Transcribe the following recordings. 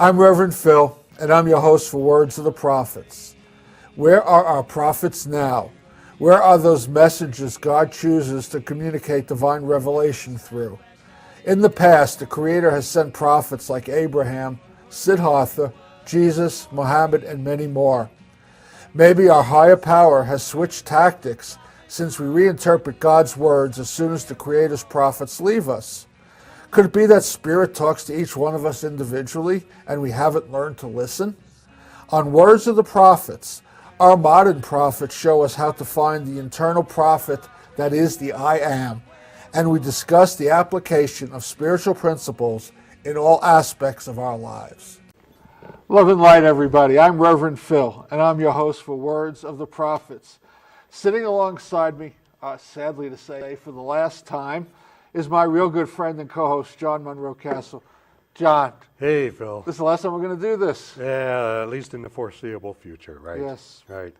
I'm Reverend Phil, and I'm your host for Words of the Prophets. Where are our prophets now? Where are those messages God chooses to communicate divine revelation through? In the past, the Creator has sent prophets like Abraham, Siddhartha, Jesus, Muhammad, and many more. Maybe our higher power has switched tactics since we reinterpret God's words as soon as the Creator's prophets leave us. Could it be that Spirit talks to each one of us individually and we haven't learned to listen? On Words of the Prophets, our modern prophets show us how to find the internal prophet that is the I Am, and we discuss the application of spiritual principles in all aspects of our lives. Love and light, everybody. I'm Reverend Phil, and I'm your host for Words of the Prophets. Sitting alongside me, sadly to say, for the last time, is my real good friend and co-host, John Monroe-Cassel. John. Hey, Phil. This is the last time we're going to do this. Yeah, at least in the foreseeable future, right? Yes. Right.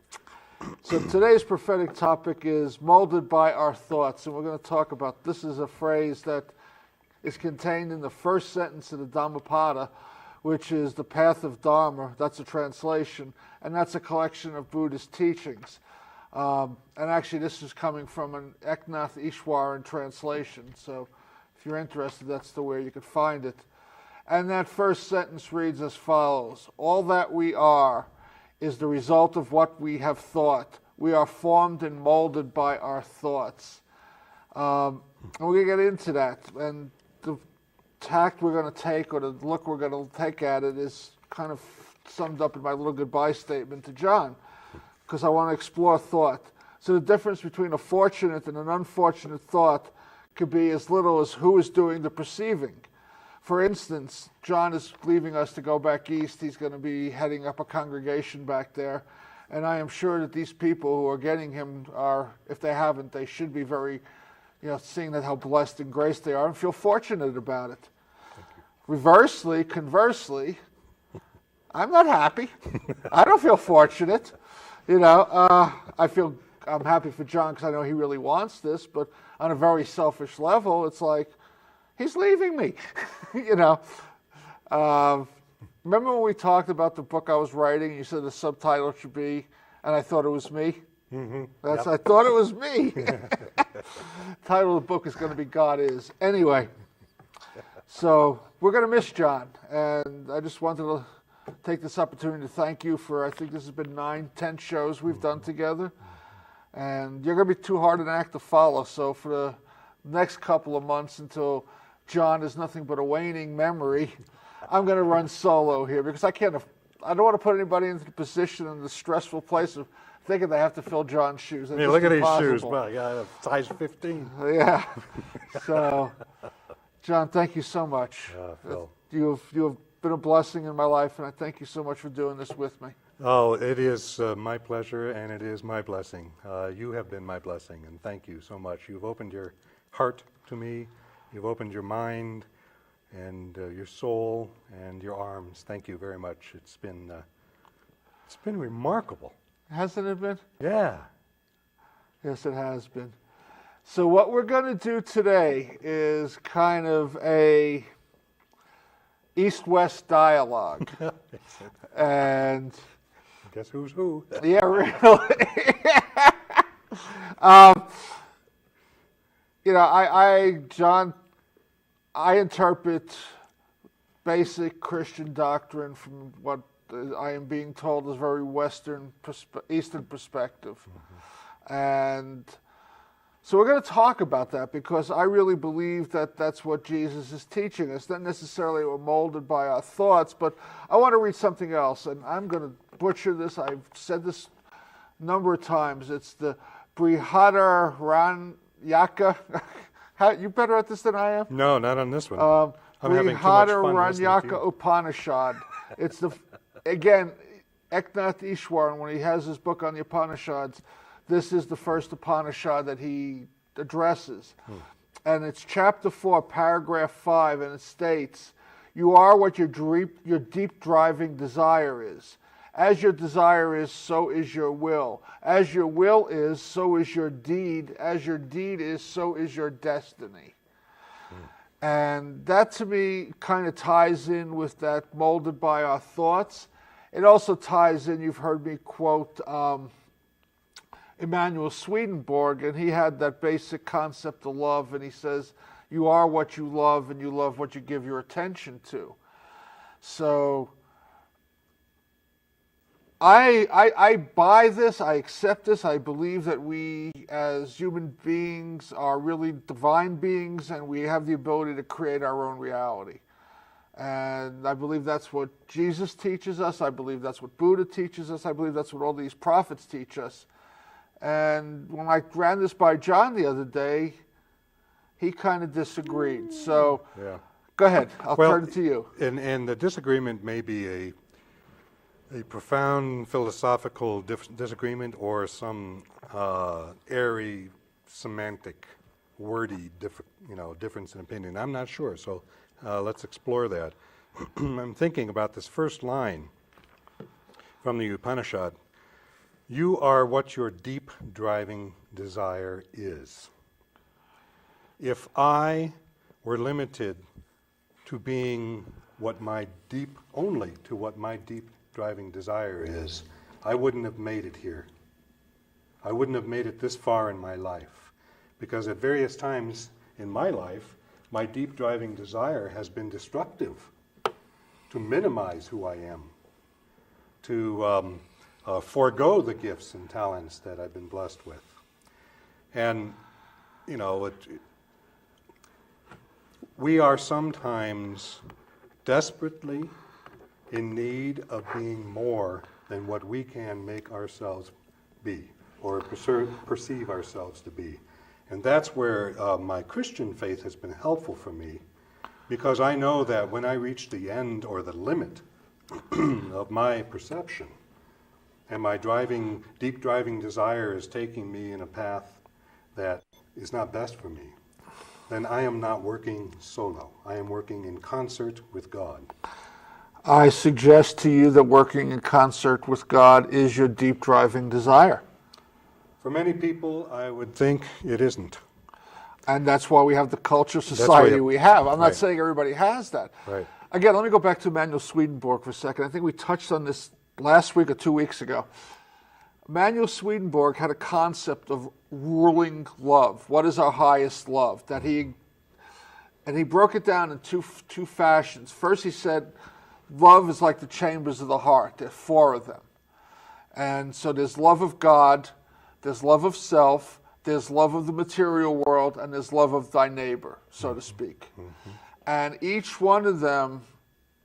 So today's prophetic topic is molded by our thoughts, and we're going to talk about, this is a phrase that is contained in the first sentence of the Dhammapada, which is the path of Dharma. That's a translation, and that's a collection of Buddhist teachings. And actually, this is coming from an Eknath Easwaran translation. So if you're interested, that's the way you could find it. And that first sentence reads as follows: all that we are is the result of what we have thought. We are formed and molded by our thoughts. And we're going to get into that. And the tact we're going to take, or the look we're going to take at it, is kind of summed up in my little goodbye statement to John, because I want to explore thought. So the difference between a fortunate and an unfortunate thought could be as little as who is doing the perceiving. For instance, John is leaving us to go back east. He's going to be heading up a congregation back there. And I am sure that these people who are getting him are, if they haven't, they should be very, seeing that how blessed and graced they are and feel fortunate about it. Conversely, I'm not happy. I don't feel fortunate. I'm happy for John because I know he really wants this, but on a very selfish level, it's like, he's leaving me. Remember when we talked about the book I was writing? You said the subtitle should be, and I thought it was me. Mm-hmm. I thought it was me. Title of the book is going to be God Is. Anyway, so we're going to miss John, and I just wanted to take this opportunity to thank you for, I think this has been 9-10 shows we've done together, and you're going to be too hard an act to follow. So for the next couple of months, until John is nothing but a waning memory, I'm going to run solo here, because I don't want to put anybody into the position and the stressful place of thinking they have to fill John's shoes. I mean, look at these shoes. Well, yeah, size 15. Yeah. So, John, thank you so much. Phil. You have been a blessing in my life, and I thank you so much for doing this with me. Oh, it is my pleasure, and it is my blessing. You have been my blessing, and thank you so much. You've opened your heart to me. You've opened your mind and your soul and your arms. Thank you very much. It's been remarkable. Hasn't it been? Yeah. Yes, it has been. So what we're going to do today is kind of a East-West dialogue. And guess who's who? Yeah, really. John, I interpret basic Christian doctrine from what I am being told is very Eastern perspective. Mm-hmm. And so we're going to talk about that, because I really believe that that's what Jesus is teaching us. Not necessarily we're molded by our thoughts, but I want to read something else, and I'm going to butcher this. I've said this a number of times. It's the Brihadaranyaka. You better at this than I am? No, not on this one. I'm having too much fun listening to you. Brihadaranyaka Upanishad. It's again, Eknath Easwaran, when he has his book on the Upanishads, this is the first Upanishad that he addresses. And it's chapter 4, paragraph 5, and it states, you are what your deep driving desire is. As your desire is, so is your will. As your will is, so is your deed. As your deed is, so is your destiny. And that to me kind of ties in with that molded by our thoughts. It also ties in, you've heard me quote Emanuel Swedenborg, and he had that basic concept of love, and he says, you are what you love, and you love what you give your attention to. So I buy this, I accept this, I believe that we as human beings are really divine beings, and we have the ability to create our own reality. And I believe that's what Jesus teaches us, I believe that's what Buddha teaches us, I believe that's what all these prophets teach us. And when I ran this by John the other day, he kind of disagreed. So yeah. Go ahead, I'll turn it to you. And the disagreement may be a profound philosophical disagreement or some airy, semantic, wordy difference in opinion. I'm not sure, so let's explore that. I'm thinking about this first line from the Upanishad. You are what your deep driving desire is. If I were limited to being only to what my deep driving desire is, I wouldn't have made it here. I wouldn't have made it this far in my life. Because at various times in my life, my deep driving desire has been destructive, to minimize who I am, to forego the gifts and talents that I've been blessed with. And, we are sometimes desperately in need of being more than what we can make ourselves be or perceive ourselves to be. And that's where my Christian faith has been helpful for me, because I know that when I reach the end or the limit of my perception, and my deep driving desire is taking me in a path that is not best for me, then I am not working solo. I am working in concert with God. I suggest to you that working in concert with God is your deep driving desire. For many people, I would think it isn't. And that's why we have the culture society we have. I'm not saying everybody has that. Right. Again, let me go back to Emanuel Swedenborg for a second. I think we touched on this last week or 2 weeks ago. Emanuel Swedenborg had a concept of ruling love. What is our highest love? And he broke it down in two fashions. First, he said, love is like the chambers of the heart. There are 4 of them. And so there's love of God, there's love of self, there's love of the material world, and there's love of thy neighbor, so to speak. Mm-hmm. And each one of them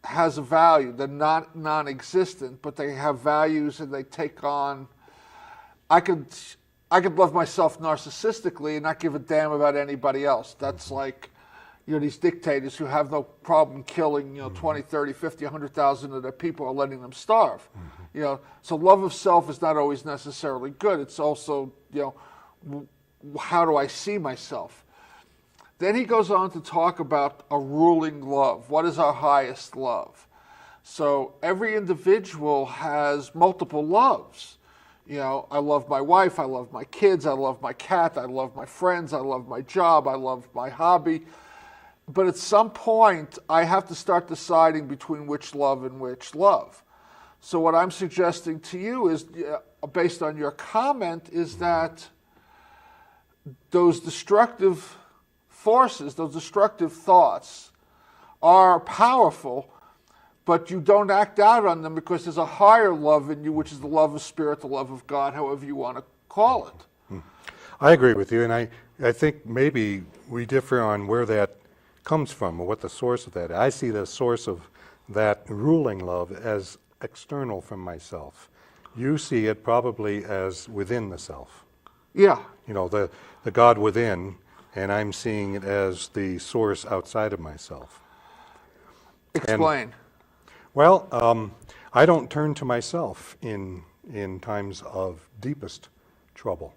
has a value. They're not non-existent, but they have values, and they take on. I could love myself narcissistically and not give a damn about anybody else. That's like, these dictators who have no problem killing, 20, 30, 50, 100,000 of their people and letting them starve. Mm-hmm. So love of self is not always necessarily good. It's also, how do I see myself? Then he goes on to talk about a ruling love. What is our highest love? So every individual has multiple loves. I love my wife, I love my kids, I love my cat, I love my friends, I love my job, I love my hobby. But at some point, I have to start deciding between which love and which love. So what I'm suggesting to you is, based on your comment, is that those destructive forces, those destructive thoughts are powerful, but you don't act out on them because there's a higher love in you, which is the love of spirit, the love of God, however you want to call it. I agree with you, and I think maybe we differ on where that comes from or what the source of that is. I see the source of that ruling love as external from myself. You see it probably as within the self. Yeah. The God within, and I'm seeing it as the source outside of myself. Explain. I don't turn to myself in times of deepest trouble.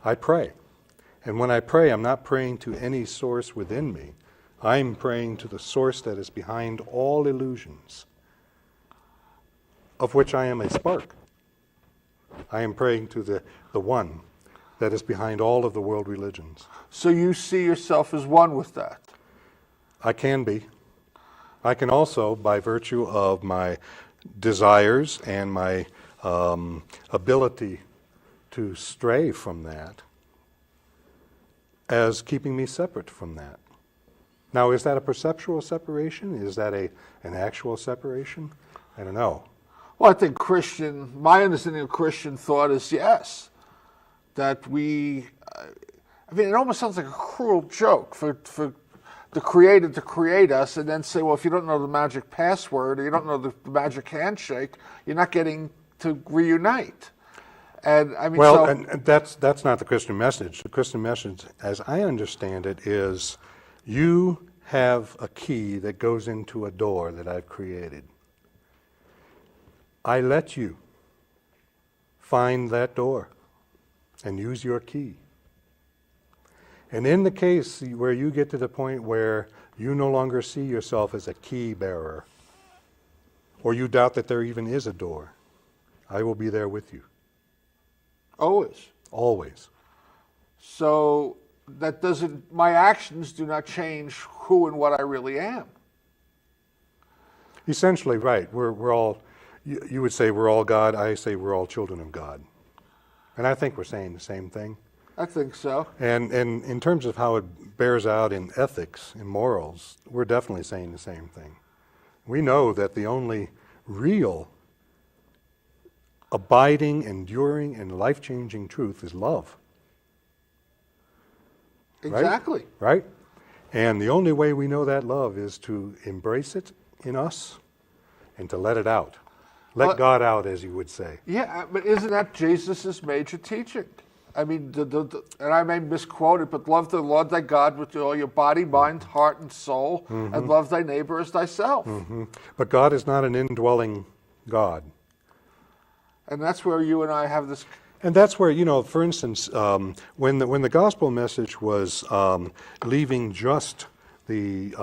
I pray. And when I pray, I'm not praying to any source within me. I'm praying to the source that is behind all illusions, of which I am a spark. I am praying to the one that is behind all of the world religions. So you see yourself as one with that? I can be. I can also, by virtue of my desires and my ability to stray from that, as keeping me separate from that. Now, is that a perceptual separation? Is that an actual separation? I don't know. Well, I think my understanding of Christian thought is yes. That it almost sounds like a cruel joke for the Creator to create us and then say, well, if you don't know the magic password or you don't know the magic handshake, you're not getting to reunite. And I mean, and that's not the Christian message. The Christian message, as I understand it, is you have a key that goes into a door that I've created. I let you find that door and use your key. And in the case where you get to the point where you no longer see yourself as a key bearer, or you doubt that there even is a door, I will be there with you. Always. Always. So my actions do not change who and what I really am. Essentially, right. We're all, you would say we're all God, I say we're all children of God. And I think we're saying the same thing. I think so. And in terms of how it bears out in ethics, in morals, we're definitely saying the same thing. We know that the only real abiding, enduring, and life-changing truth is love. Exactly. Right? And the only way we know that love is to embrace it in us and to let it out. Let God out, as you would say. Yeah, but isn't that Jesus' major teaching? I mean, and I may misquote it, but love the Lord thy God with all your body, mind, heart, and soul, and love thy neighbor as thyself. But God is not an indwelling God. And that's where you and I have this. And that's where, for instance, when the gospel message was leaving just the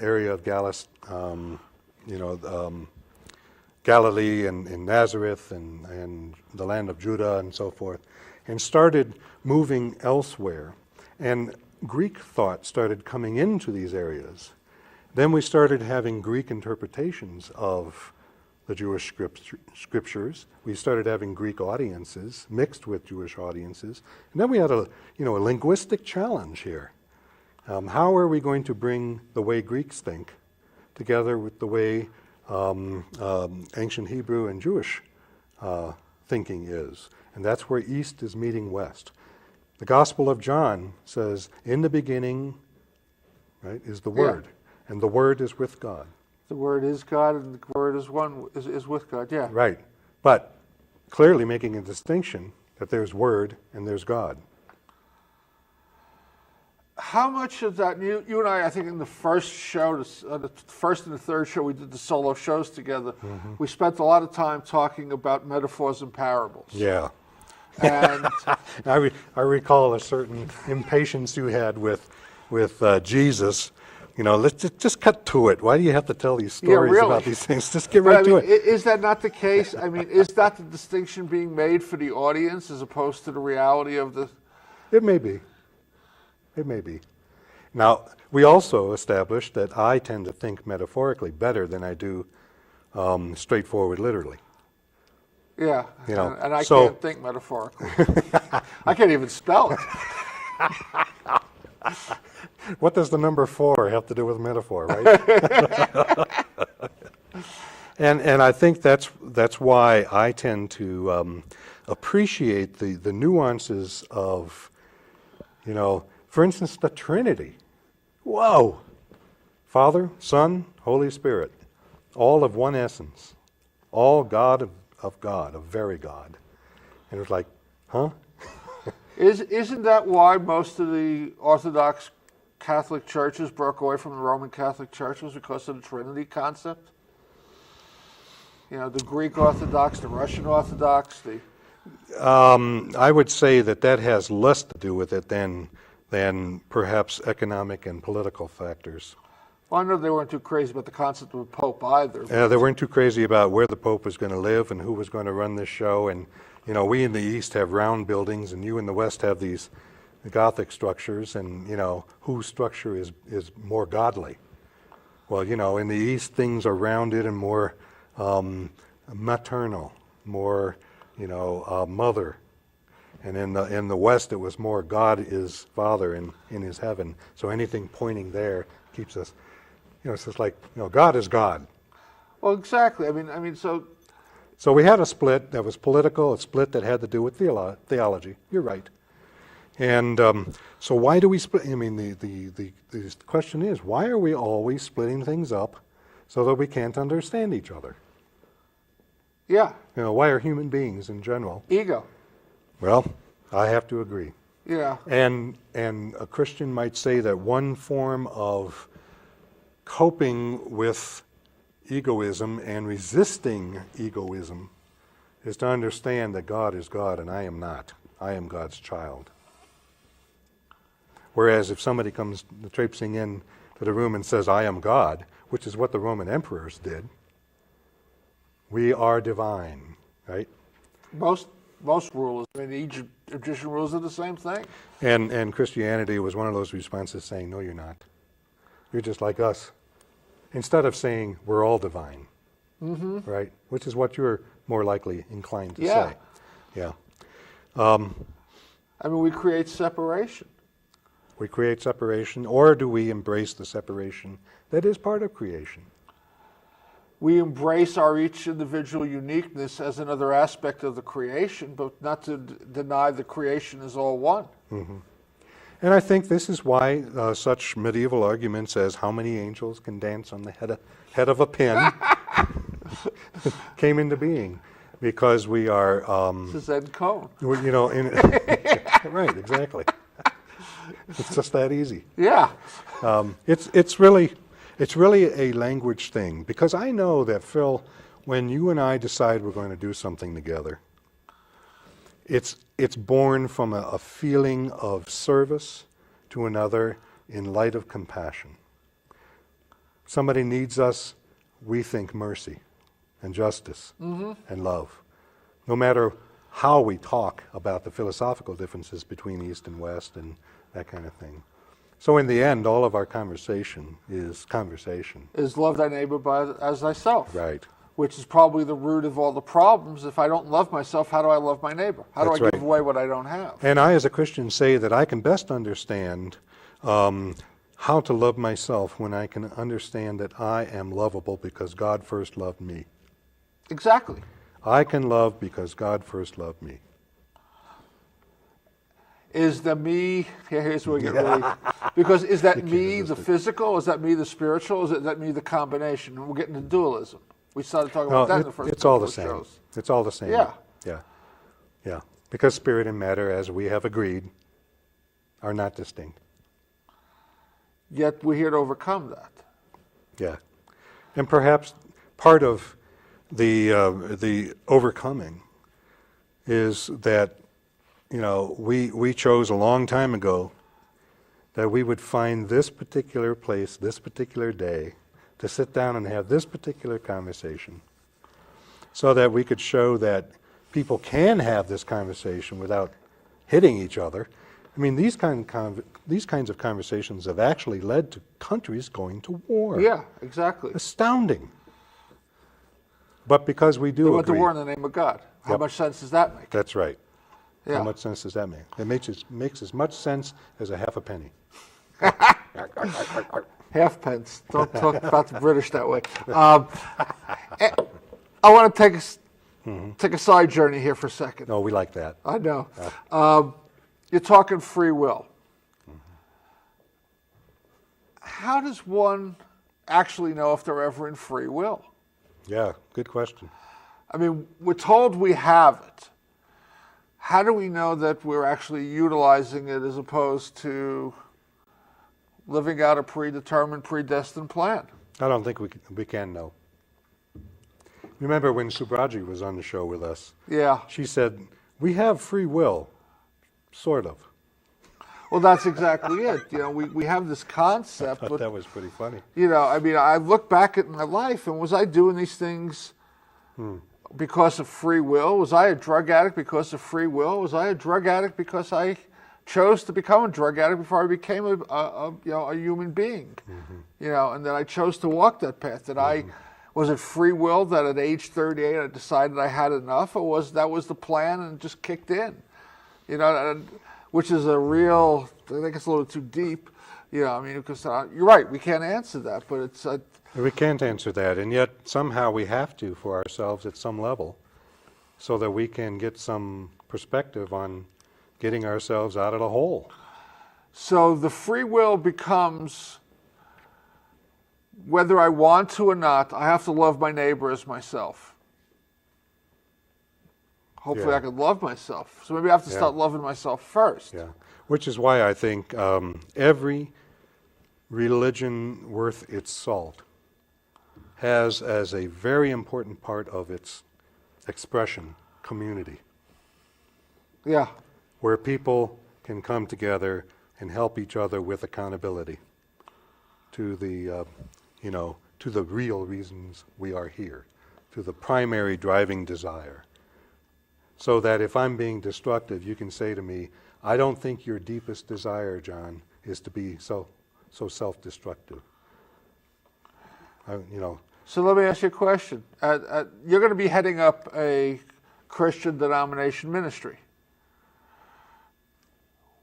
area of Galilee and Nazareth and the land of Judah and so forth, and started moving elsewhere, and Greek thought started coming into these areas, then we started having Greek interpretations of the Jewish scriptures. We started having Greek audiences mixed with Jewish audiences, and then we had a linguistic challenge here. How are we going to bring the way Greeks think together with the way ancient Hebrew and Jewish thinking is? And that's where East is meeting West. The Gospel of John says, in the beginning, right, is the Word, and the Word is with God. The Word is God, and the Word is with God, yeah. Right, but clearly making a distinction that there's Word and there's God. How much of that, you and I think in the first show, the first and the third show, we did the solo shows together, we spent a lot of time talking about metaphors and parables. Yeah. And I recall a certain impatience you had with Jesus. Let's just cut to it. Why do you have to tell these stories about these things? Just get right to it. Is that not the case? I mean, is that the distinction being made for the audience as opposed to the reality of the... It may be. It may be. Now, we also established that I tend to think metaphorically better than I do straightforward literally. Yeah, and I can't think metaphorically. I can't even spell it. What does the number 4 have to do with metaphor, right? And I think that's why I tend to appreciate the nuances of, for instance, the Trinity. Whoa! Father, Son, Holy Spirit, all of one essence, all God of God, of very God. And it was like, huh? Isn't that why most of the Orthodox Catholic churches broke away from the Roman Catholic Church, was because of the Trinity concept? The Greek Orthodox, the Russian Orthodox, I would say that has less to do with it than perhaps economic and political factors. Well, I know they weren't too crazy about the concept of a pope either. Yeah, they weren't too crazy about where the pope was going to live and who was going to run this show. And, we in the East have round buildings, and you in the West have these Gothic structures, and, whose structure is more godly. Well, in the East, things are rounded and more maternal, more, mother. And in the West, it was more God is Father in His heaven. So anything pointing there keeps us, it's just like, God is God. Well, exactly. I mean, So we had a split that was political, a split that had to do with theology. You're right. And so why do we split? I mean, the question is, why are we always splitting things up so that we can't understand each other? Yeah. Why are human beings in general? Ego. Well, I have to agree. Yeah. And a Christian might say that one form of coping with egoism and resisting egoism is to understand that God is God and I am not. I am God's child. Whereas if somebody comes traipsing in to the room and says, I am God, which is what the Roman emperors did, we are divine, right? Most rulers, the Egyptian rulers are the same thing. And Christianity was one of those responses saying, no, you're not. You're just like us. Instead of saying, we're all divine, right? Which is what you're more likely inclined to say. Yeah. We create separation. We create separation, or do we embrace the separation that is part of creation? We embrace our each individual uniqueness as another aspect of the creation, but not to deny the creation is all one. Mm-hmm. And I think this is why such medieval arguments as how many angels can dance on the head of a pin came into being, because we are... It's a Zen cone. Right, exactly. It's just that easy. Yeah. It's really a language thing, because I know that, Phil, when you and I decide we're going to do something together, it's born from a feeling of service to another in light of compassion. Somebody needs us, we think mercy and justice and love. No matter how we talk about the philosophical differences between East and West and that kind of thing. So in the end, all of our conversation is conversation. Is love thy neighbor as thyself. Right. Which is probably the root of all the problems. If I don't love myself, how do I love my neighbor? How do I give away what I don't have? And I, as a Christian, say that I can best understand how to love myself when I can understand that I am lovable because God first loved me. Exactly. I can love because God first loved me. Is the me, here's where we get really, because is that me the physical? Is that me the spiritual? Is that me the combination? And we're getting to dualism. We started talking about that in the first it's all the couple same. of shows. It's all the same. Yeah. Because spirit and matter, as we have agreed, are not distinct. Yet we're here to overcome that. Yeah. And perhaps part of the overcoming is that, we chose a long time ago that we would find this particular place, this particular day, to sit down and have this particular conversation, so that we could show that people can have this conversation without hitting each other. I mean, these kinds of conversations have actually led to countries going to war. Yeah, exactly. Astounding. But because we do They went to agree. war in the name of God. How much sense does that make? That's right. Yeah. How much sense does that make? It makes as much sense as a half a penny. Halfpence. Don't talk about the British that way. I want to take a side journey here for a second. No, we like that. I know. You're talking free will. How does one actually know if they're ever in free will? Yeah, good question. I mean, we're told we have it. How do we know that we're actually utilizing it as opposed to living out a predetermined, predestined plan? I don't think we can know. Remember when Subraji was on the show with us? Yeah. She said, we have free will, sort of. Well, that's exactly it. We have this concept. I thought that was pretty funny. I look back at my life, and was I doing these things because of free will? Was I a drug addict because of free will? Was I a drug addict because I chose to become a drug addict before I became a human being. And that I chose to walk that path. That was it free will that at age 38 I decided I had enough, or was the plan and it just kicked in? Which is a real, I think it's a little too deep. Because you're right, we can't answer that, but it's... We can't answer that, and yet somehow we have to for ourselves at some level, so that we can get some perspective on getting ourselves out of the hole. So the free will becomes, whether I want to or not, I have to love my neighbor as myself. Hopefully I can love myself. So maybe I have to start loving myself first. Yeah, which is why I think every religion worth its salt has as a very important part of its expression community. Yeah. Where people can come together and help each other with accountability to the, to the real reasons we are here, to the primary driving desire. So that if I'm being destructive, you can say to me, I don't think your deepest desire, John, is to be so self-destructive. So let me ask you a question. You're going to be heading up a Christian denomination ministry.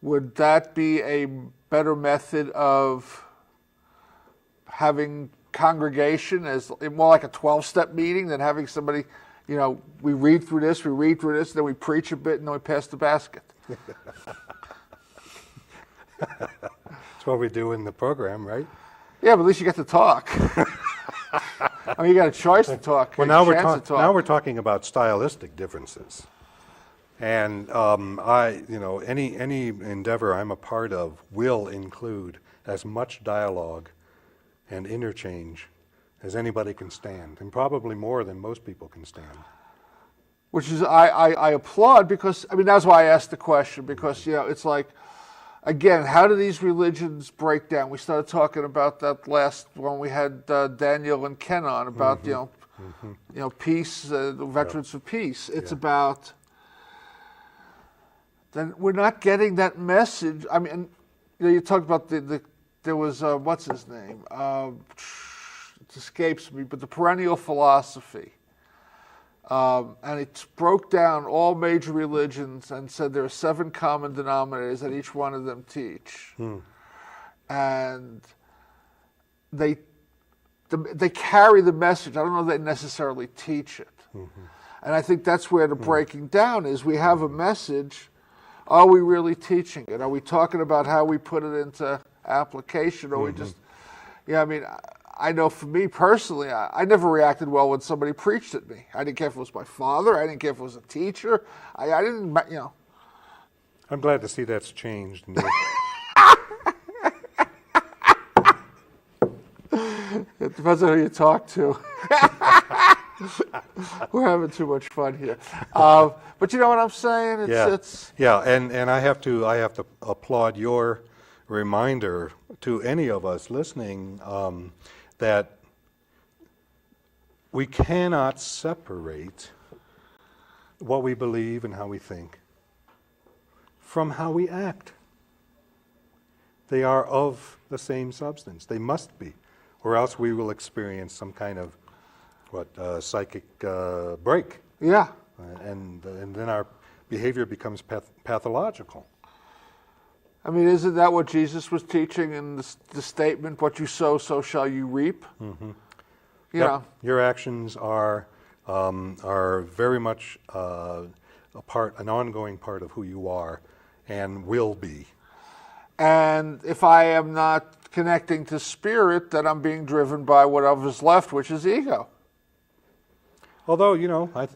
Would that be a better method of having congregation as more like a 12-step meeting than having somebody, we read through this, then we preach a bit, and then we pass the basket? That's what we do in the program, right? Yeah, but at least you get to talk. You got a choice to talk. Well, now we're talking about stylistic differences, and any endeavor I'm a part of will include as much dialogue and interchange as anybody can stand, and probably more than most people can stand. Which is I applaud, because that's why I asked the question, because it's like, again, how do these religions break down? We started talking about that last when we had Daniel and Ken on about peace, the veterans for peace. It's about then we're not getting that message. You talked about there was what's his name? It escapes me, but the perennial philosophy. And it broke down all major religions and said there are 7 common denominators that each one of them teach. And they carry the message. I don't know if they necessarily teach it. And I think that's where the breaking down is. We have a message. Are we really teaching it? Are we talking about how we put it into application? Or we just, I know for me personally, I never reacted well when somebody preached at me. I didn't care if it was my father. I didn't care if it was a teacher. I didn't, I'm glad to see that's changed. It depends on who you talk to. We're having too much fun here. But you know what I'm saying? And I have to applaud your reminder to any of us listening that we cannot separate what we believe and how we think from how we act. They are of the same substance. They must be, or else we will experience some kind of psychic break. Yeah. And then our behavior becomes pathological. Isn't that what Jesus was teaching in the statement, what you sow, so shall you reap? Your actions are very much an ongoing part of who you are and will be. And if I am not connecting to spirit, then I'm being driven by whatever's left, which is ego. Although,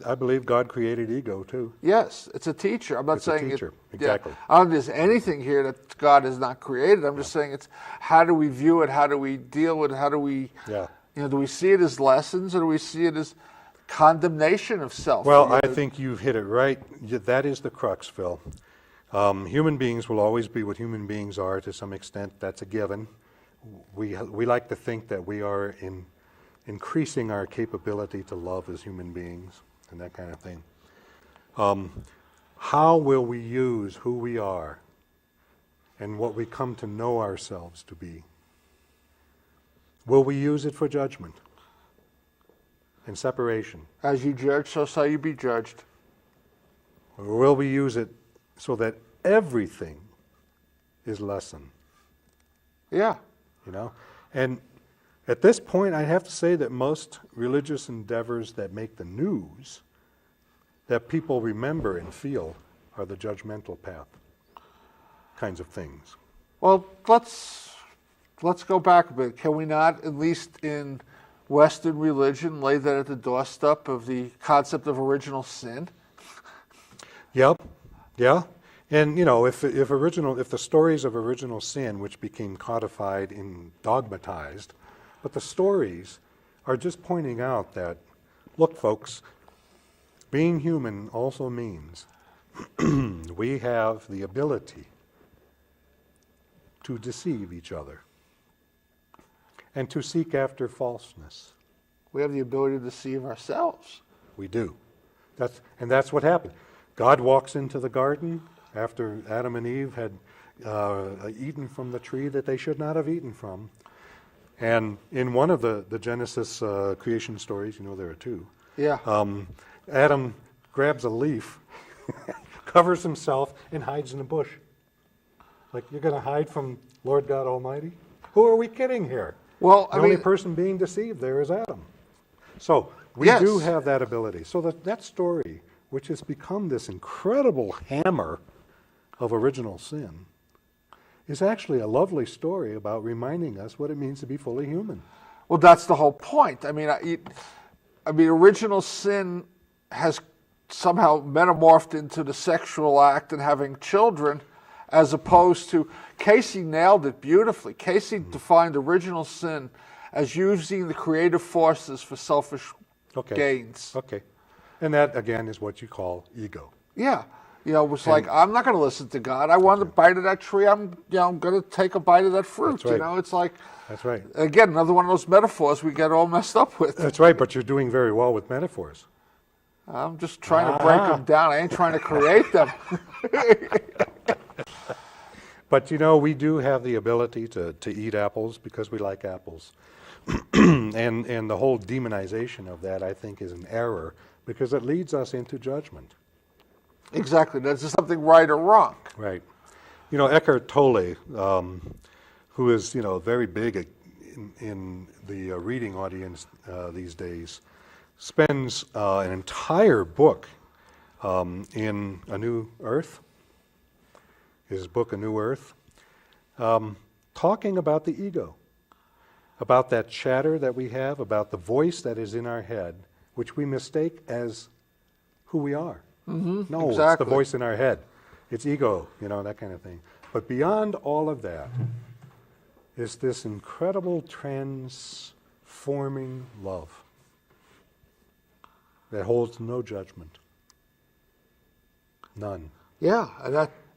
I believe God created ego too. Yes, it's a teacher. I'm not saying a teacher. Exactly. I don't think there's anything here that God has not created. I'm just saying it's how do we view it? How do we deal with it? How do we, do we see it as lessons, or do we see it as condemnation of self? Well, I think you've hit it right. That is the crux, Phil. Human beings will always be what human beings are to some extent. That's a given. We like to think that we are increasing our capability to love as human beings and that kind of thing. How will we use who we are and what we come to know ourselves to be? Will we use it for judgment and separation? As you judge, so shall you be judged. Or will we use it so that everything is lesson? Yeah. You know? And at this point, I have to say that most religious endeavors that make the news, that people remember and feel, are the judgmental path kinds of things. Well, let's go back a bit. Can we not, at least in Western religion, lay that at the doorstep of the concept of original sin? Yep. Yeah. And, you know, if the stories of original sin, which became codified and dogmatized, but the stories are just pointing out that, look, folks, being human also means we have the ability to deceive each other and to seek after falseness. We have the ability to deceive ourselves. We do. That's what happened. God walks into the garden after Adam and Eve had eaten from the tree that they should not have eaten from. And in one of the Genesis creation stories, you know there are two, Yeah. Adam grabs a leaf, covers himself, and hides in a bush. Like, you're going to hide from Lord God Almighty? Who are we kidding here? Well, The only person being deceived there is Adam. So we Yes. do have that ability. So that story, which has become this incredible hammer of original sin, is actually a lovely story about reminding us what it means to be fully human. Well, that's the whole point. I mean, original sin has somehow metamorphed into the sexual act and having children, as opposed to, Casey nailed it beautifully. Casey defined original sin as using the creative forces for selfish gains. Okay. And that, again, is what you call ego. Yeah. You know, it was like, I'm not going to listen to God. I want a bite of that tree. I'm going to take a bite of that fruit. That's right. You know, it's like, That's right. again, another one of those metaphors we get all messed up with. That's right, but you're doing very well with metaphors. I'm just trying to break them down. I ain't trying to create them. But, you know, we do have the ability to eat apples because we like apples. and the whole demonization of that, I think, is an error because it leads us into judgment. Exactly. That's just something right or wrong. Right. You know, Eckhart Tolle, who is, you know, very big in the reading audience these days, spends an entire book in A New Earth, his book A New Earth, talking about the ego, about that chatter that we have, about the voice that is in our head, which we mistake as who we are. Mm-hmm, No, exactly. It's the voice in our head. It's ego, you know, that kind of thing. But beyond all of that is this incredible transforming love that holds no judgment. None. Yeah.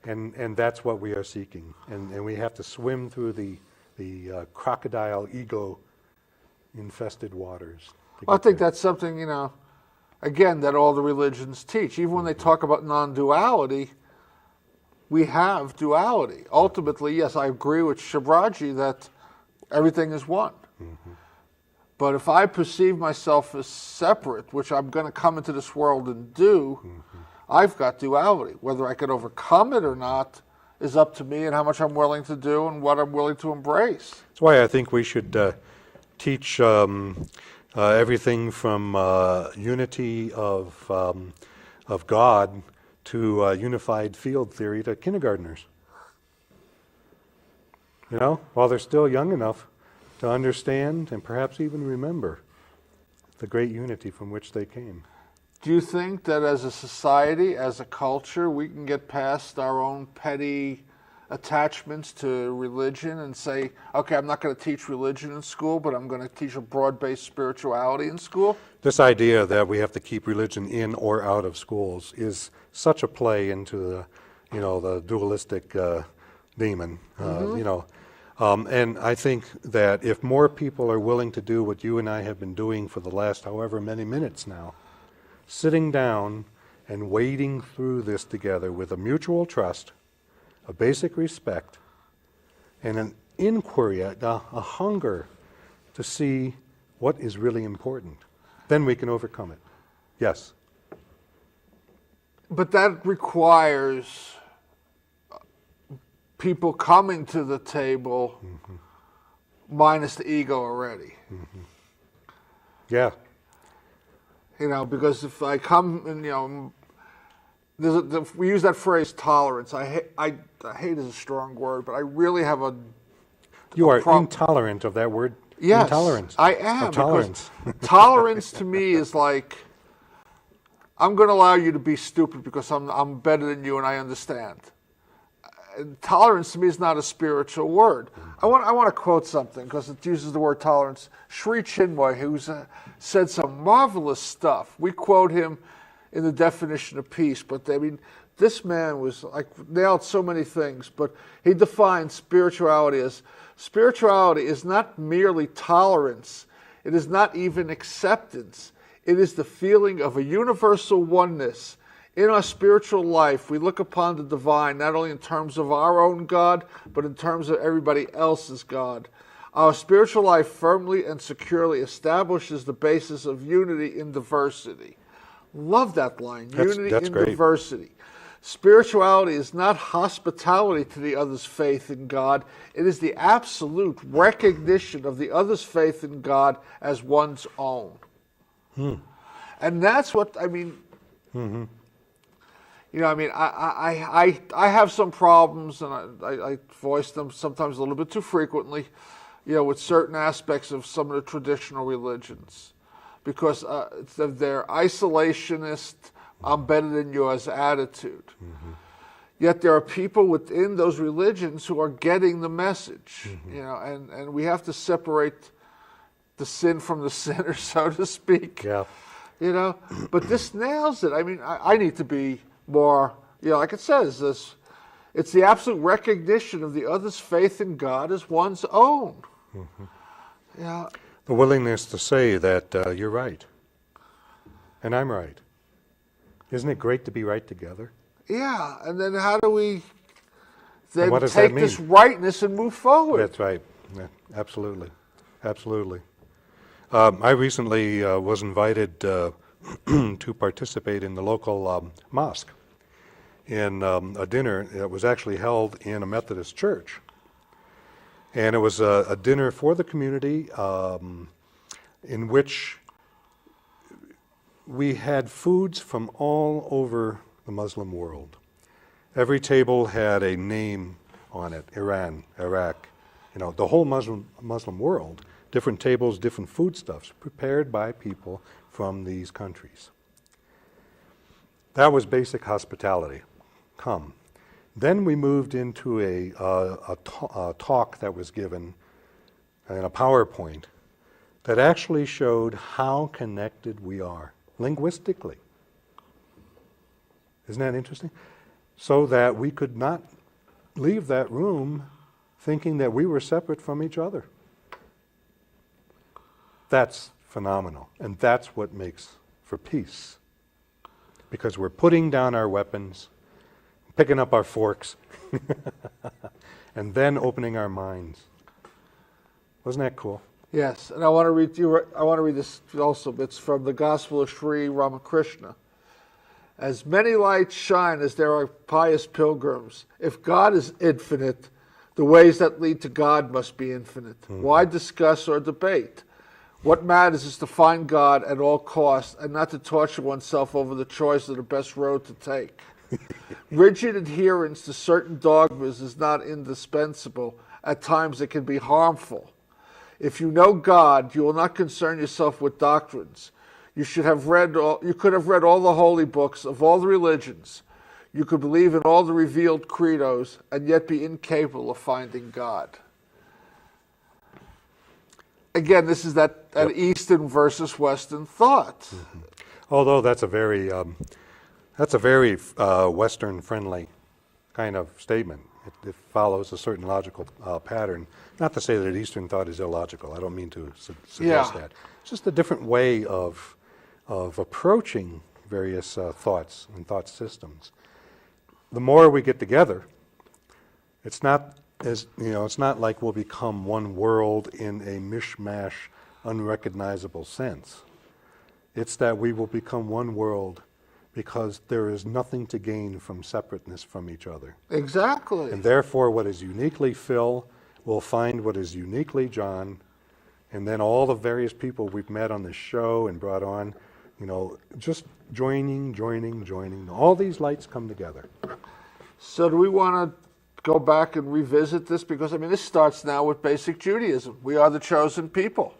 And that's what we are seeking. And we have to swim through the crocodile ego-infested waters. Well, I think that's something, you know, again, that all the religions teach. Even when they talk about non-duality, we have duality. Ultimately, yes, I agree with Shibraji that everything is one. Mm-hmm. But if I perceive myself as separate, which I'm going to come into this world and do, I've got duality. Whether I can overcome it or not is up to me and how much I'm willing to do and what I'm willing to embrace. That's why I think we should teach everything from unity of God to unified field theory to kindergartners. You know, while they're still young enough to understand and perhaps even remember the great unity from which they came. Do you think that as a society, as a culture, we can get past our own petty attachments to religion and say, okay, I'm not going to teach religion in school, but I'm going to teach a broad-based spirituality in school? This idea that we have to keep religion in or out of schools is such a play into the, you know, the dualistic demon, you know. And I think that if more people are willing to do what you and I have been doing for the last however many minutes now, sitting down and wading through this together with a mutual trust, a basic respect, and an inquiry, a hunger to see what is really important. Then we can overcome it. Yes? But that requires people coming to the table minus the ego already. Yeah. You know, because if I come and, you know, we use that phrase tolerance. I hate is a strong word, but I really have a... You are intolerant of that word? Yes, intolerance. I am. Tolerance. Tolerance to me is like, I'm going to allow you to be stupid because I'm better than you and I understand. And tolerance to me is not a spiritual word. I want to quote something because it uses the word tolerance. Sri Chinmoy, who's said some marvelous stuff. We quote him in the definition of peace, but I mean, this man was like nailed so many things, but he defined spirituality as spirituality is not merely tolerance. It is not even acceptance. It is the feeling of a universal oneness. In our spiritual life, we look upon the divine not only in terms of our own God, but in terms of everybody else's God. Our spiritual life firmly and securely establishes the basis of unity in diversity. Love that line, unity in great. Diversity. Spirituality is not hospitality to the other's faith in God. It is the absolute recognition of the other's faith in God as one's own. And that's what, I mean, you know, I mean, I have some problems, and I voice them sometimes a little bit too frequently, you know, with certain aspects of some of the traditional religions. Because of their isolationist, I'm better than yours attitude. Yet there are people within those religions who are getting the message, you know, and we have to separate the sin from the sinner, so to speak. Yeah. You know, but this nails it. I mean, I need to be more, you know, like it says, it's the absolute recognition of the other's faith in God as one's own. Yeah. The willingness to say that you're right, and I'm right. Isn't it great to be right together? Yeah, and then how do we then what does take that this mean? rightness and move forward? That's right. Yeah, absolutely. Absolutely. I recently was invited to participate in the local mosque in a dinner that was actually held in a Methodist church. And it was a dinner for the community in which we had foods from all over the Muslim world. Every table had a name on it: Iran, Iraq, you know, the whole Muslim world. Different tables, different foodstuffs prepared by people from these countries. That was basic hospitality. Come. Then we moved into a talk that was given in a PowerPoint that actually showed how connected we are linguistically. Isn't that interesting? So that we could not leave that room thinking that we were separate from each other. That's phenomenal, and that's what makes for peace. Because we're putting down our weapons, picking up our forks, and then opening our minds. Wasn't that cool? Yes, and I want to read this also. It's from the Gospel of Sri Ramakrishna. As many lights shine as there are pious pilgrims. If God is infinite, the ways that lead to God must be infinite. Why discuss or debate? What matters is to find God at all costs and not to torture oneself over the choice of the best road to take. Rigid adherence to certain dogmas is not indispensable. At times it can be harmful. If you know God, you will not concern yourself with doctrines. You could have read all the holy books of all the religions. You could believe in all the revealed credos and yet be incapable of finding God. Again, this is that Eastern versus Western thought. Although that's a very Western-friendly kind of statement. It follows a certain logical pattern. Not to say that Eastern thought is illogical. I don't mean to suggest that. It's just a different way of approaching various thoughts and thought systems. The more we get together, it's not as you know, it's not like we'll become one world in a mishmash, unrecognizable sense. It's that we will become one world because there is nothing to gain from separateness from each other. Exactly. And therefore, what is uniquely Phil will find what is uniquely John, and then all the various people we've met on this show and brought on, you know, just joining. All these lights come together. So do we want to go back and revisit this? Because, I mean, this starts now with basic Judaism. We are the chosen people.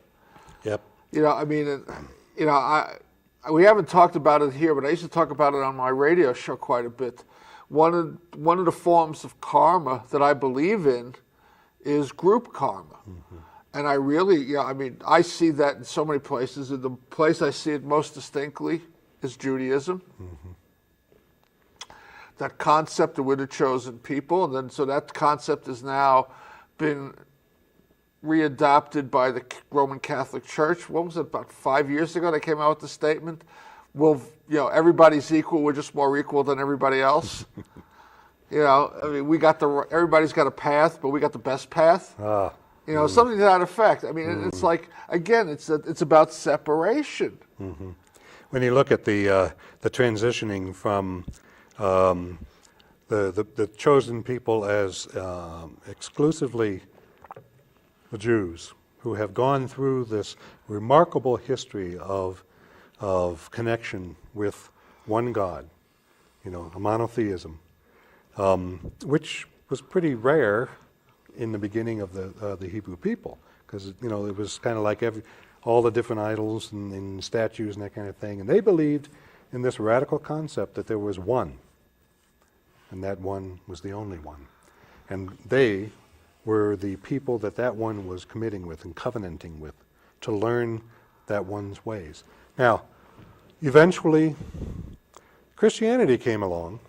Yep. You know, I mean, you know, we haven't talked about it here, but I used to talk about it on my radio show quite a bit. One of the forms of karma that I believe in is group karma. Mm-hmm. And I really, yeah, I mean, I see that in so many places. And the place I see it most distinctly is Judaism. Mm-hmm. That concept that we're the chosen people, and then so that concept has now been readopted by the Roman Catholic Church. What was it, about 5 years ago? They came out with the statement, "Well, you know, everybody's equal. We're just more equal than everybody else." You know, I mean, everybody's got a path, but we got the best path. You know, something to that effect. I mean, it's like, again, it's about separation. Mm-hmm. When you look at the transitioning from the chosen people as exclusively the Jews, who have gone through this remarkable history of connection with one God, you know, a monotheism, which was pretty rare in the beginning of the Hebrew people, because you know it was kind of like all the different idols and statues and that kind of thing, and they believed in this radical concept that there was one, and that one was the only one, and they were the people that one was committing with and covenanting with to learn that one's ways. Now, eventually, Christianity came along.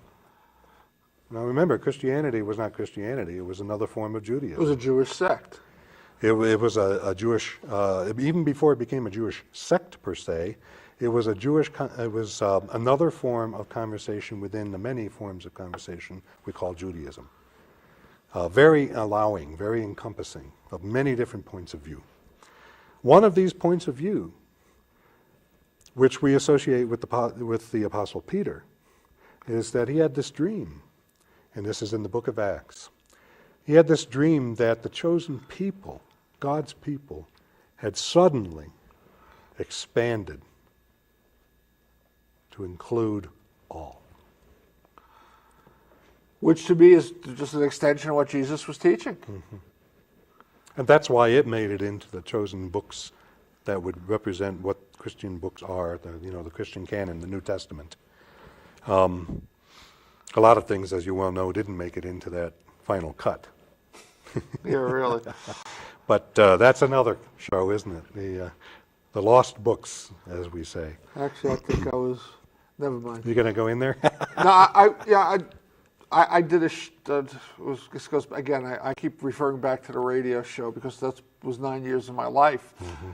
Now remember, Christianity was not Christianity, it was another form of Judaism. It was a Jewish sect. It was a Jewish, even before it became a Jewish sect per se, it was another form of conversation within the many forms of conversation we call Judaism. Very allowing, very encompassing of many different points of view. One of these points of view, which we associate with the Apostle Peter, is that he had this dream. And this is in the book of Acts. He had this dream that the chosen people, God's people, had suddenly expanded to include all. Which to me is just an extension of what Jesus was teaching. Mm-hmm. And that's why it made it into the chosen books that would represent what Christian books are, the Christian canon, the New Testament. A lot of things, as you well know, didn't make it into that final cut. Yeah, really. But that's another show, isn't it? The lost books, as we say. Actually, I think I was. Never mind. You going to go in there? No, I did this goes again. I keep referring back to the radio show because that was 9 years of my life. Mm-hmm.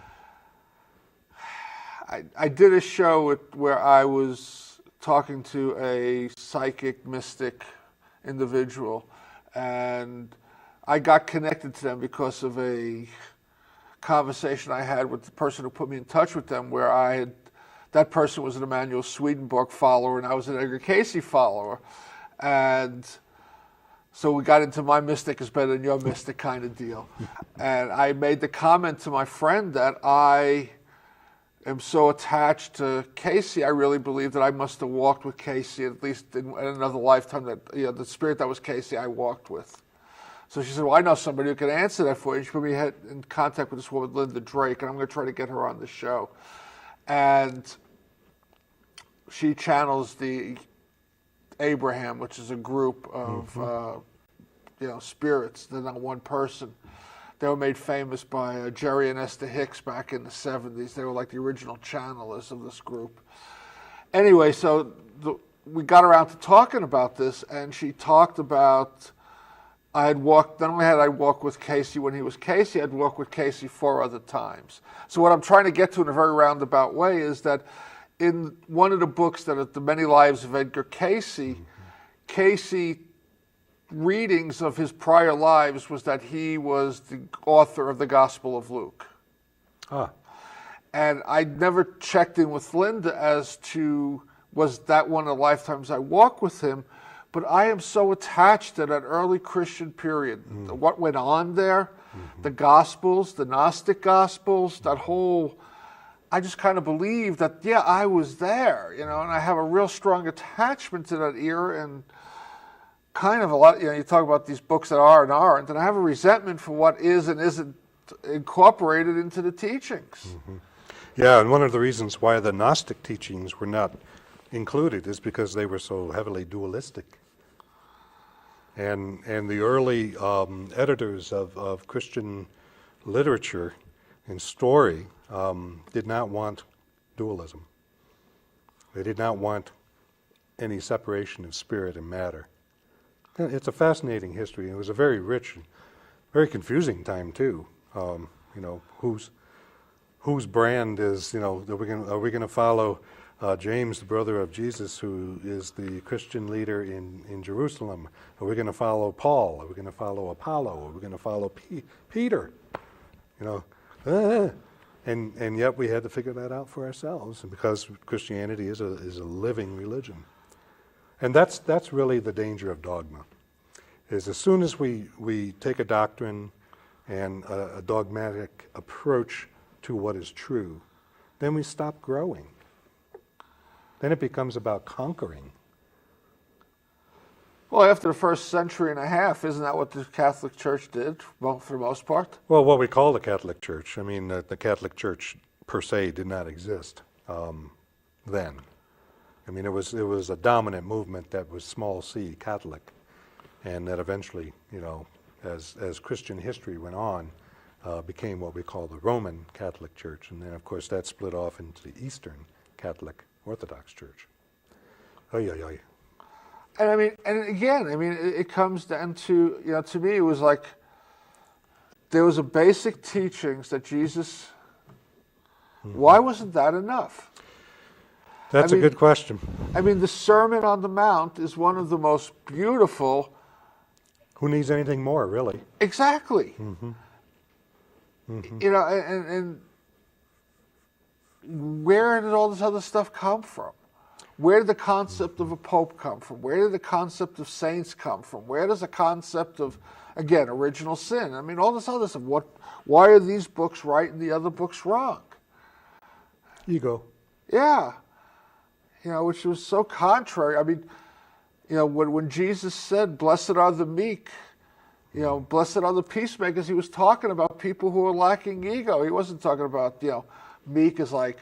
I did a show where I was talking to a psychic, mystic individual, and I got connected to them because of a conversation I had with the person who put me in touch with them, where that person was an Emanuel Swedenborg follower and I was an Edgar Cayce follower, and so we got into my mystic is better than your mystic kind of deal. And I made the comment to my friend that I am so attached to Cayce, I really believe that I must have walked with Cayce, at least in another lifetime, that the spirit that was Cayce I walked with. So she said, well, I know somebody who can answer that for you. She put me in contact with this woman, Linda Drake, and I'm going to try to get her on the show. And she channels the Abraham, which is a group of spirits. They're not one person. They were made famous by Jerry and Esther Hicks back in the 70s. They were like the original channelers of this group. Anyway, so we got around to talking about this, and she talked about not only had I walked with Cayce when he was Cayce, I'd walked with Cayce 4 other times. So what I'm trying to get to in a very roundabout way is that in one of the books that are The Many Lives of Edgar Cayce, Cayce readings of his prior lives was that he was the author of the Gospel of Luke. Ah. And I never checked in with Linda as to was that one of the lifetimes I walked with him, but I am so attached to that early Christian period. What went on there, the Gospels, the Gnostic Gospels, that whole, I just kind of believe that, yeah, I was there, and I have a real strong attachment to that era, and kind of a lot, you talk about these books that are and aren't, and I have a resentment for what is and isn't incorporated into the teachings. Yeah, and one of the reasons why the Gnostic teachings were not included is because they were so heavily dualistic. And the early editors of Christian literature and story did not want dualism. They did not want any separation of spirit and matter. It's a fascinating history. It was a very rich and very confusing time too. Whose brand is, are we going to follow James, the brother of Jesus, who is the Christian leader in Jerusalem? Are we going to follow Paul? Are we going to follow Apollo? Are we going to follow Peter? And yet we had to figure that out for ourselves, because Christianity is a living religion. And that's really the danger of dogma, is as soon as we take a doctrine and a dogmatic approach to what is true, then we stop growing. Then it becomes about conquering. Well, after the first century and a half, isn't that what the Catholic Church did, well, for the most part? Well, what we call the Catholic Church, the Catholic Church per se did not exist then. It was a dominant movement that was small c, Catholic, and that eventually, as Christian history went on, became what we call the Roman Catholic Church, and then of course that split off into the Eastern Catholic Orthodox Church. Oy, oy, oy. And again, it comes down to, to me it was like there was a basic teachings that Jesus, why wasn't that enough? That's a good question. The Sermon on the Mount is one of the most beautiful. Who needs anything more, really? Exactly. And where did all this other stuff come from? Where did the concept of a pope come from? Where did the concept of saints come from? Where does the concept of, again, original sin? All this other stuff. Why are these books right and the other books wrong? Ego. Yeah. Which was so contrary. When Jesus said, "Blessed are the meek," blessed are the peacemakers, he was talking about people who are lacking ego. He wasn't talking about, meek is like,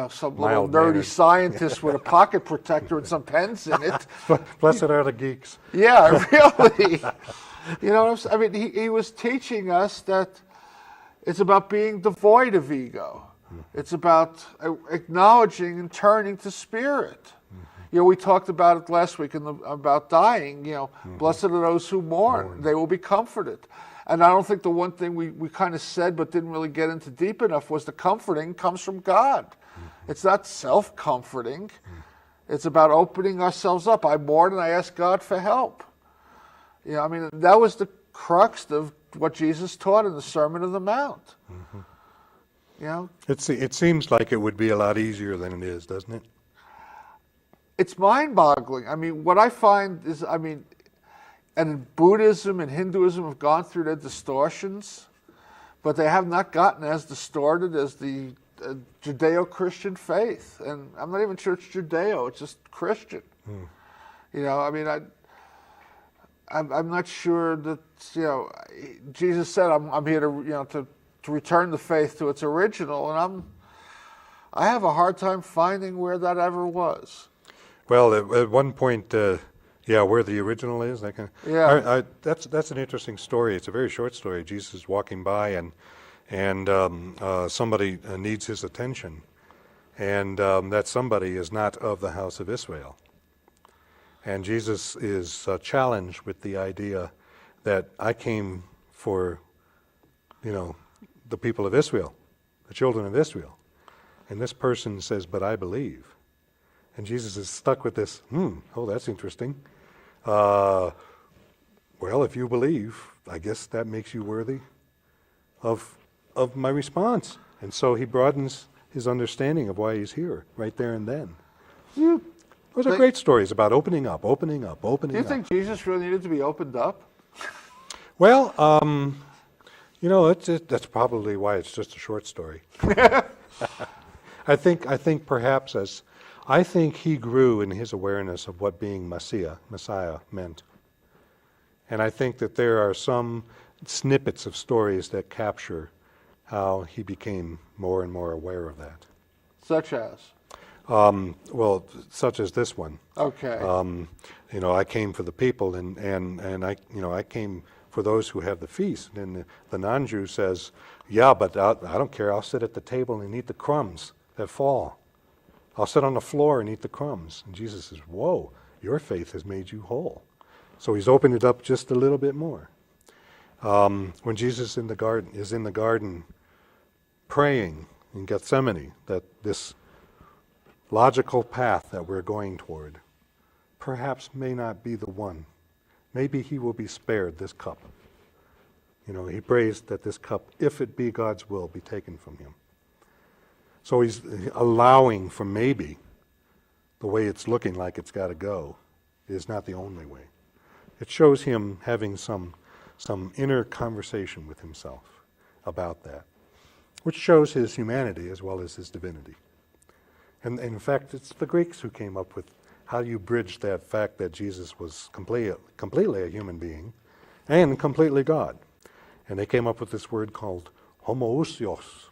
some little nerdy scientist with a pocket protector and some pens in it. Blessed are the geeks. Yeah, really. He was teaching us that it's about being devoid of ego. It's about acknowledging and turning to spirit. We talked about it last week about dying. Blessed are those who mourn; they will be comforted. And I don't think the one thing we kind of said but didn't really get into deep enough was the comforting comes from God. It's not self-comforting. It's about opening ourselves up. I mourn and I ask God for help. That was the crux of what Jesus taught in the Sermon on the Mount. It seems like it would be a lot easier than it is, doesn't it? It's mind-boggling. What I find is, and Buddhism and Hinduism have gone through their distortions, but they have not gotten as distorted as the Judeo-Christian faith. And I'm not even sure it's Judeo; it's just Christian. I'm not sure that Jesus said, "I'm here to return the faith to its original," and I have a hard time finding where that ever was. Well, at one point, where the original is. That's an interesting story. It's a very short story. Jesus is walking by, and somebody needs his attention, and that somebody is not of the house of Israel. And Jesus is challenged with the idea that I came for, the people of Israel, the children of Israel. And this person says, "But I believe." And Jesus is stuck with this, that's interesting. well, if you believe, I guess that makes you worthy of my response. And so he broadens his understanding of why he's here, right there and then. Those are great stories about opening up. Do you think Jesus really needed to be opened up? Well, that's probably why it's just a short story. I think perhaps I think he grew in his awareness of what being Messiah meant. And I think that there are some snippets of stories that capture how he became more and more aware of that. Such as? Such as this one. Okay. I came for the people, and I came for those who have the feast. And the non-Jew says, yeah, but I don't care. I'll sit at the table and eat the crumbs that fall. I'll sit on the floor and eat the crumbs. And Jesus says, whoa, your faith has made you whole. So he's opened it up just a little bit more. When Jesus is in the garden praying in Gethsemane, that this logical path that we're going toward perhaps may not be the one. Maybe he will be spared this cup. He prays that this cup, if it be God's will, be taken from him. So he's allowing for maybe the way it's looking like it's got to go is not the only way. It shows him having some inner conversation with himself about that, which shows his humanity as well as his divinity. And in fact, it's the Greeks who came up with how do you bridge that fact that Jesus was completely a human being and completely God. And they came up with this word called homoousios,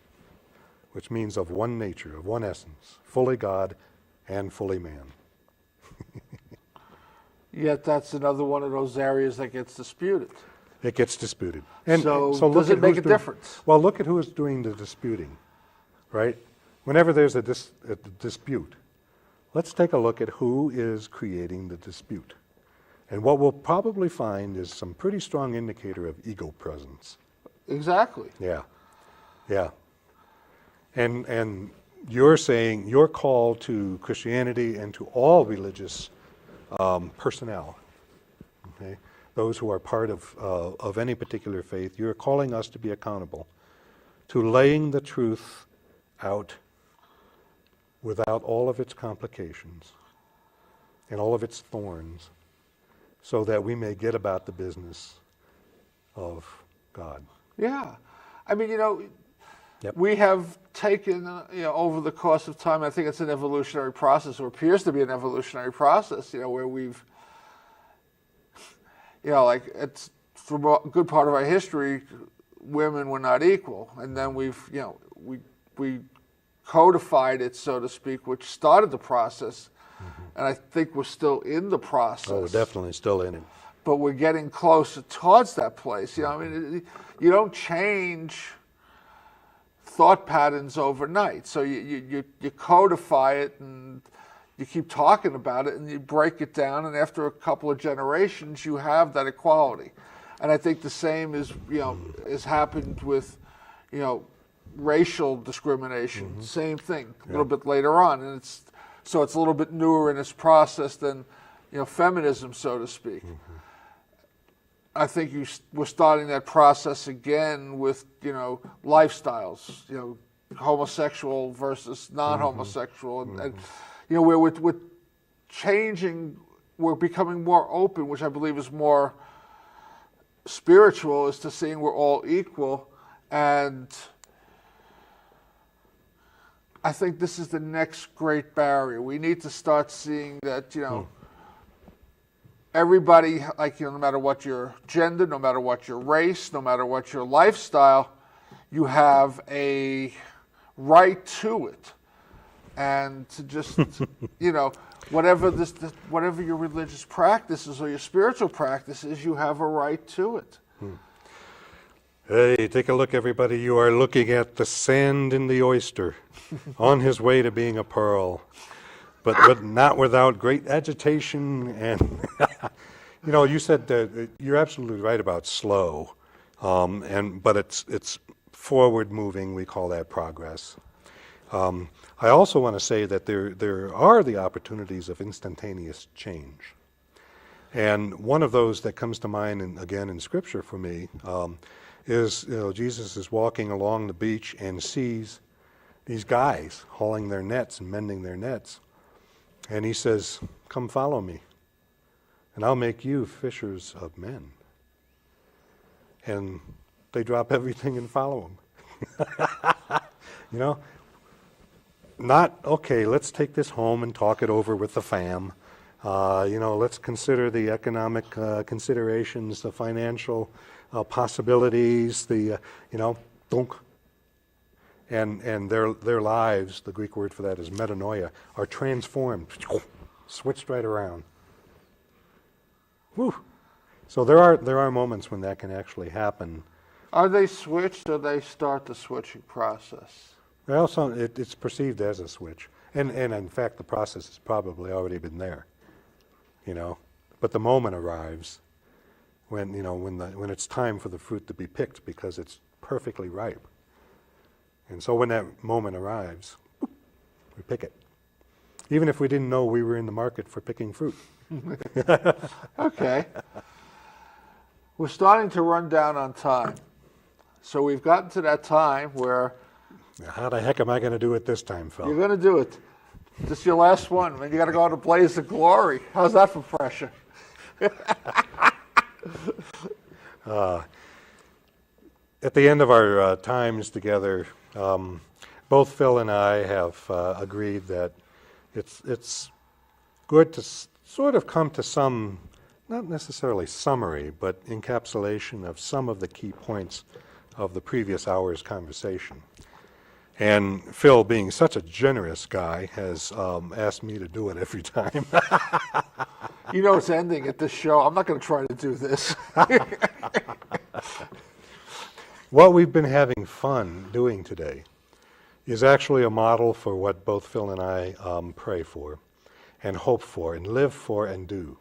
which means of one nature, of one essence, fully God and fully man. Yet that's another one of those areas that gets disputed. It gets disputed. And so does it make a difference? Well, look at who is doing the disputing, right? Whenever there's a dispute, let's take a look at who is creating the dispute. And what we'll probably find is some pretty strong indicator of ego presence. Exactly. Yeah. And you're saying your call to Christianity and to all religious personnel, okay, those who are part of any particular faith, you're calling us to be accountable to laying the truth out without all of its complications and all of its thorns, so that we may get about the business of God. Yeah. I mean, Yep. we have taken, over the course of time, I think it's an evolutionary process, or appears to be an evolutionary process, where we've, it's for a good part of our history, women were not equal. And then we codified it, so to speak, which started the process. And I think we're still in the process. Oh, we're definitely still in it. But we're getting closer towards that place. You don't change thought patterns overnight. So you codify it and you keep talking about it and you break it down, and after a couple of generations you have that equality. And I think the same is has happened with racial discrimination. Same thing, a little bit later on, and it's a little bit newer in its process than feminism, so to speak. I think we're starting that process again with lifestyles, homosexual versus non-homosexual, and where we're changing, we're becoming more open, which I believe is more spiritual, as to seeing we're all equal. And I think this is the next great barrier. We need to start seeing that everybody, no matter what your gender, no matter what your race, no matter what your lifestyle, you have a right to it. And to just, whatever your religious practice is or your spiritual practice is, you have a right to it. Hey, take a look, everybody. You are looking at the sand in the oyster on his way to being a pearl, but not without great agitation. And, you said that you're absolutely right about slow, but it's forward moving. We call that progress. I also want to say that there are the opportunities of instantaneous change. And one of those that comes to mind, again in Scripture for me, is Jesus is walking along the beach and sees these guys hauling their nets and mending their nets. And he says, "Come follow me, and I'll make you fishers of men." And they drop everything and follow him. Not, okay, let's take this home and talk it over with the fam. Let's consider the economic considerations, the financial possibilities, dunk. And their lives, the Greek word for that is metanoia, are transformed, switched right around. Whew. So there are moments when that can actually happen. Are they switched, or they start the switching process? Well, it's perceived as a switch, and in fact the process has probably already been there. But the moment arrives when it's time for the fruit to be picked because it's perfectly ripe. And so when that moment arrives, we pick it. Even if we didn't know we were in the market for picking fruit. Okay. We're starting to run down on time. So we've gotten to that time where... How the heck am I going to do it this time, Phil? You're going to do it. This is your last one, man. You got to go out and blaze of glory. How's that for pressure? At the end of our times together, both Phil and I have agreed that it's good to sort of come to some, not necessarily summary, but encapsulation of some of the key points of the previous hour's conversation. And Phil, being such a generous guy, has asked me to do it every time. It's ending at this show. I'm not going to try to do this. What we've been having fun doing today is actually a model for what both Phil and I pray for and hope for and live for and do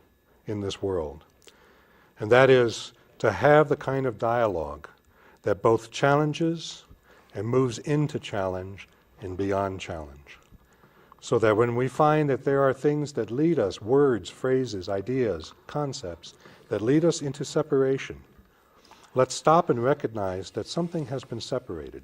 in this world. And that is to have the kind of dialogue that both challenges and moves into challenge and beyond challenge. So that when we find that there are things that lead us, words, phrases, ideas, concepts, that lead us into separation, let's stop and recognize that something has been separated.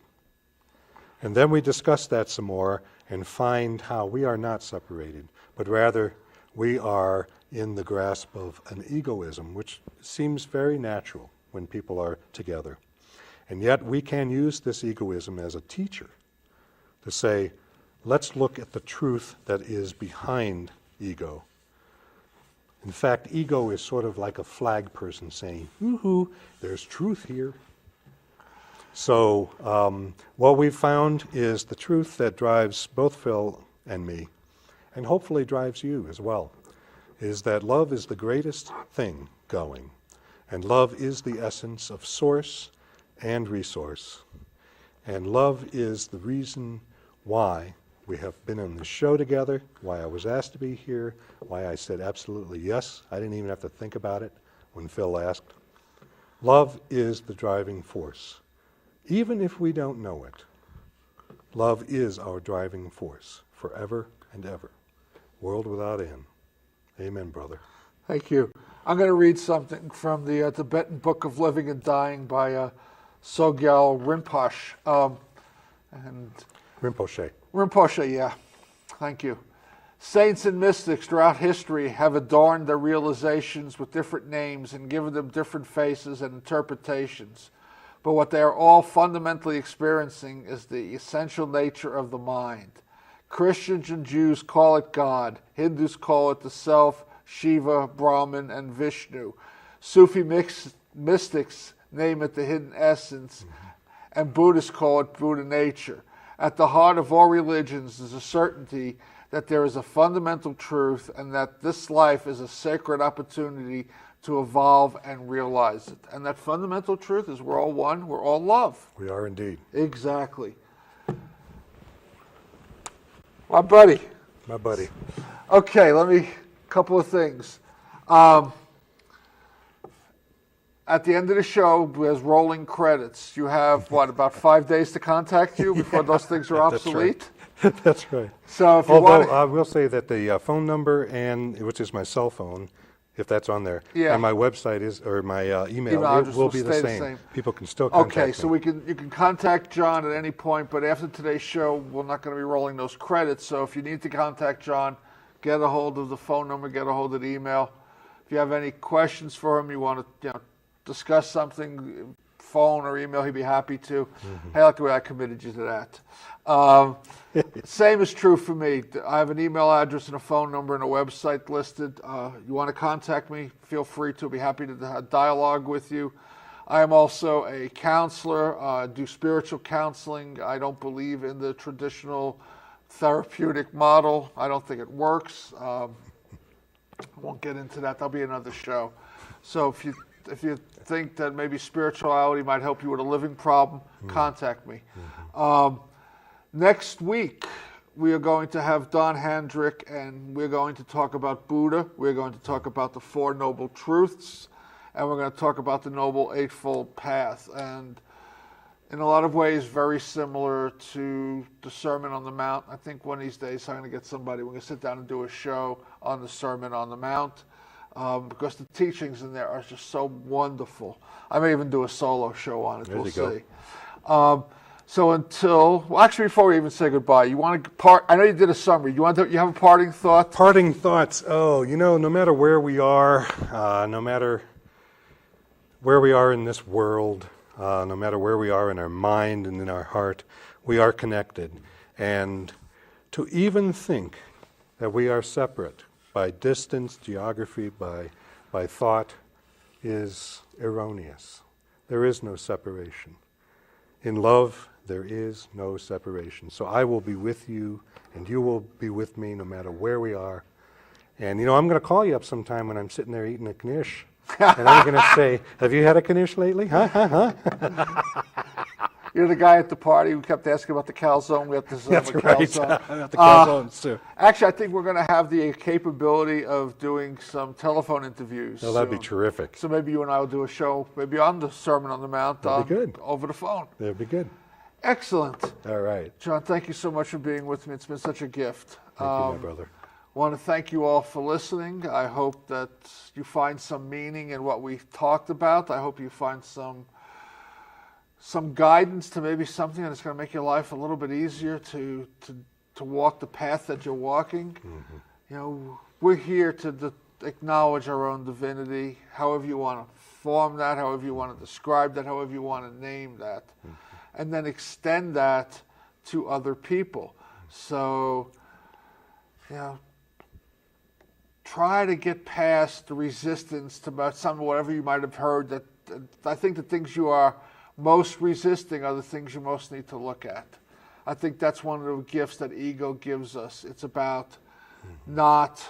And then we discuss that some more and find how we are not separated, but rather we are in the grasp of an egoism, which seems very natural when people are together. And yet we can use this egoism as a teacher to say, let's look at the truth that is behind ego. In fact, ego is sort of like a flag person saying, woohoo, there's truth here. So what we've found is the truth that drives both Phil and me, and hopefully drives you as well, is that love is the greatest thing going. And love is the essence of source and resource. And love is the reason why we have been on this show together, why I was asked to be here, why I said absolutely yes. I didn't even have to think about it when Phil asked. Love is the driving force. Even if we don't know it, love is our driving force forever and ever. World without end. Amen, brother. Thank you. I'm going to read something from the Tibetan Book of Living and Dying by Sogyal Rinpoche. Rinpoche, yeah. Thank you. Saints and mystics throughout history have adorned their realizations with different names and given them different faces and interpretations. But what they are all fundamentally experiencing is the essential nature of the mind. Christians and Jews call it God. Hindus call it the Self, Shiva, Brahman, and Vishnu. Sufi mystics name it the hidden essence, and Buddhists call it Buddha nature. At the heart of all religions is a certainty that there is a fundamental truth and that this life is a sacred opportunity to evolve and realize it. And that fundamental truth is we're all one, we're all love. We are indeed. Exactly. My buddy. Okay, couple of things. At the end of the show, there's rolling credits. You have, about 5 days to contact you before those things are obsolete? That's right. So if you Although I will say that the phone number, which is my cell phone, if that's on there. Yeah. And my website is, or my email Email address will will be the stay the same. same. People can still contact me. Okay, so you can contact John at any point, but after today's show, we're not going to be rolling those credits. So if you need to contact John, get a hold of the phone number, get a hold of the email. If you have any questions for him, you want to discuss something, phone or email, he'd be happy to. Mm-hmm. Hey, I like the way I committed you to that. Same is true for me. I have an email address and a phone number and a website listed. You want to contact me, feel free to. Be happy to dialogue with you. I am also a counselor, do spiritual counseling. I don't believe in the traditional therapeutic model. I don't think it works. I won't get into that. That'll be another show. So if you think that maybe spirituality might help you with a living problem, contact me. Next week, we are going to have Don Hendrick, and we're going to talk about Buddha. We're going to talk about the Four Noble Truths, and we're going to talk about the Noble Eightfold Path. And in a lot of ways, very similar to the Sermon on the Mount. I think one of these days I'm going to get somebody, we're going to sit down and do a show on the Sermon on the Mount, because the teachings in there are just so wonderful. I may even do a solo show on it, we'll see. So actually before we even say goodbye, you want to I know you did a summary. You have a parting thought? Parting thoughts. Oh, no matter where we are, no matter where we are in this world, no matter where we are in our mind and in our heart, we are connected. And to even think that we are separate by distance, geography, by thought, is erroneous. There is no separation. In love, there is no separation. So I will be with you, and you will be with me no matter where we are. And, I'm going to call you up sometime when I'm sitting there eating a knish. And I'm going to say, have you had a knish lately? Huh? You're the guy at the party who kept asking about the calzone. We have to That's have a right. calzone. The calzones, too. Actually, I think we're going to have the capability of doing some telephone interviews. Oh, that'd be soon. terrific. So maybe you and I will do a show, maybe on the Sermon on the Mount, That'd be good. over the phone. That'd be good. Excellent. All right. John, thank you so much for being with me. It's been such a gift. Thank you, my brother. I want to thank you all for listening. I hope that you find some meaning in what we've talked about. I hope you find some guidance to maybe something that's going to make your life a little bit easier to walk the path that you're walking. Mm-hmm. We're here to acknowledge our own divinity, however you want to form that, however you want to describe that, however you want to name that, and then extend that to other people. So, try to get past the resistance to whatever you might have heard. That I think the things you are most resisting are the things you most need to look at. I think that's one of the gifts that ego gives us. It's about not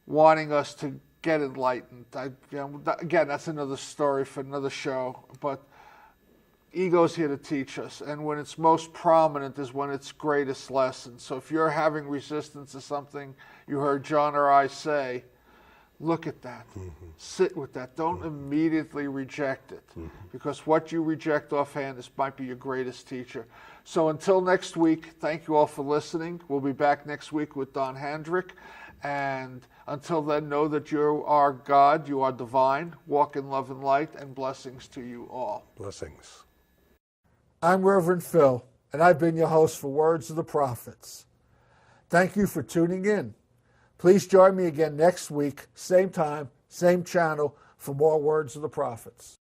wanting us to get enlightened. Again, that's another story for another show, but ego's here to teach us, and when it's most prominent is when it's greatest lesson. So if you're having resistance to something you heard John or I say, look at that. Sit with that. Don't immediately reject it, because what you reject offhand might be your greatest teacher. So until next week, thank you all for listening. We'll be back next week with Don Hendrick. And until then, know that you are God, you are divine. Walk in love and light, and blessings to you all. Blessings. I'm Reverend Phil, and I've been your host for Words of the Prophets. Thank you for tuning in. Please join me again next week, same time, same channel, for more Words of the Prophets.